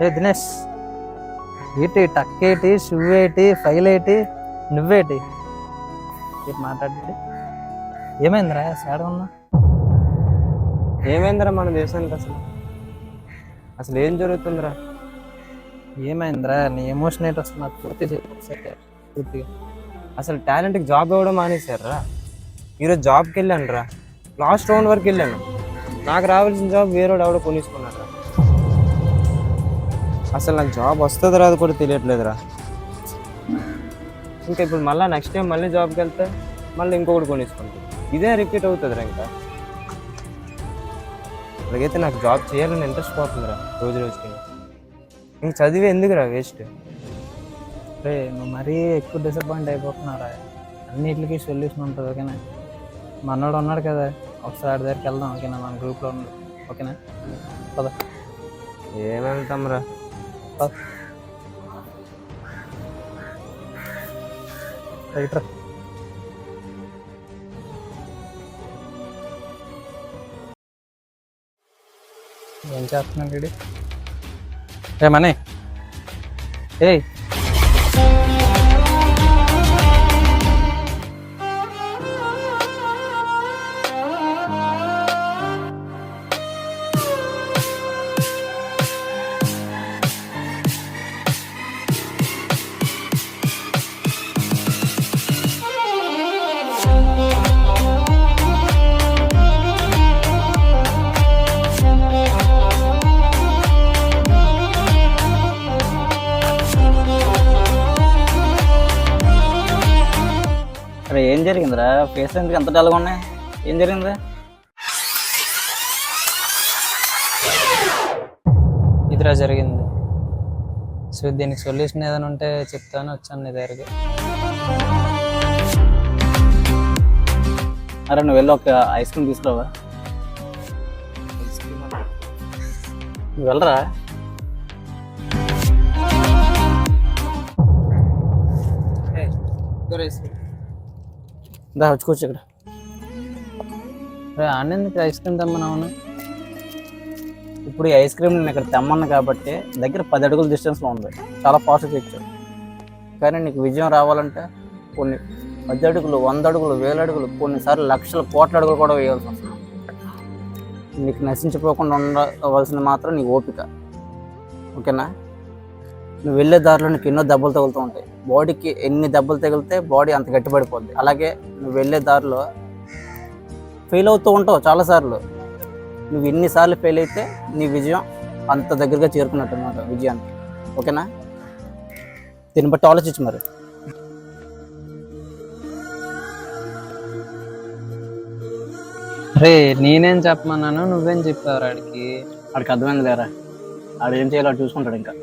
ఏ దినేష్, ఏంటి టక్కేటి, షూ ఏంటి, ఫైల్ ఏంటి, నువ్వేటి ఏంటి మాట్లాడి? ఏమైందిరా సాడ్ ఉన్నా? ఏమైందిరా మన దేశానికి? అసలు ఏం జరుగుతుందిరా? ఏమైందిరా? నీ ఎమోషన్ ఏంటి వస్తుంది నాకు పూర్తి పూర్తిగా. అసలు టాలెంట్కి జాబ్ ఇవ్వడం మానేశారా? ఈరోజు జాబ్కి వెళ్ళాను రా, లాస్ట్ రౌండ్ వరకు వెళ్ళాను. నాకు రావాల్సిన జాబ్ వేరేవాడు ఎవడో కొనేసుకున్నారా. అసలు నాకు జాబ్ వస్తుంది రాదు కూడా తెలియట్లేదురా. ఇంకా ఇప్పుడు మళ్ళీ నెక్స్ట్ టైం మళ్ళీ జాబ్కి వెళ్తే మళ్ళీ ఇంకొకటి కొనేసుకుంటాను. ఇదే రిపీట్ అవుతుందిరా. అలాగైతే నాకు జాబ్ చేయాలని ఇంట్రెస్ట్ పోతుందిరా రోజు రోజుకి. ఇంక చదివే ఎందుకురా వేస్ట్? రే నువ్వు మరీ ఎక్కువ డిసప్పాయింట్ అయిపోతున్నారా? అన్నిటికీ సొల్యూషన్ ఉంటుంది ఓకేనా? మనోడు ఉన్నాడు కదా, ఒకసారి ఆడి దగ్గరికి వెళ్దాం ఓకేనా? మన గ్రూప్లో ఉన్నాడు ఓకేనా? పద. ఏమెళ్తాంరా? రైట్ రా. ఏం చేస్తున్నాడు వీడి? మనీ ఏయ్, అరే ఏం జరిగిందిరా? ఫేస్ ఎందుకు ఎంత డల్గా ఉన్నాయి? ఏం జరిగిందిరా? ఇదిరా జరిగింది. సో దీనికి సొల్యూషన్ ఏదైనా ఉంటే చెప్తాను వచ్చాను నీ దగ్గరికి. అరే నువ్వు వెళ్ళి ఒక ఐస్ క్రీమ్ తీసుకురావా? నువ్వు వెళ్ళరా? దా వచ్చి కూర్చో ఇక్కడ. రే ఆనంద్కి ఐస్ క్రీమ్ తెమ్మన్నావును. ఇప్పుడు ఈ ఐస్ క్రీమ్ నేను ఇక్కడ తెమ్మన్నా కాబట్టి దగ్గర 10 అడుగుల డిస్టెన్స్లో ఉంది. చాలా ఫాస్ట్గా ఇచ్చావు. కానీ నీకు విజయం రావాలంటే కొన్ని 10 అడుగులు, 100 అడుగులు, 1000 అడుగులు, కొన్నిసార్లు లక్షల కోట్ల అడుగులు కూడా వేయాల్సి వస్తుంది. నీకు నశించిపోకుండా ఉండవలసింది మాత్రం నీ ఓపిక ఓకేనా? నువ్వు వెళ్ళే దారిలో నీకు ఎన్నో దెబ్బలు తగులుతూ ఉంటాయి. బాడీకి ఎన్ని దెబ్బలు తగిలితే బాడీ అంత గట్టిపడిపోద్ది. అలాగే నువ్వు వెళ్ళే దారిలో ఫెయిల్ అవుతూ ఉంటావు చాలాసార్లు. నువ్వు ఎన్నిసార్లు ఫెయిల్ అయితే నీ విజయం అంత దగ్గరగా చేరుకున్నట్టు అన్నమాట విజయానికి ఓకేనా? దీన్ని బట్టి ఆలోచించు మరి. రే నేనేం చెప్పమన్నాను, నువ్వేం చెప్పావు ఆడికి? ఆడికి అర్థమైంది లేరా? ఆడు ఏం చేయాలో చూసుకుంటాడు ఇంకా.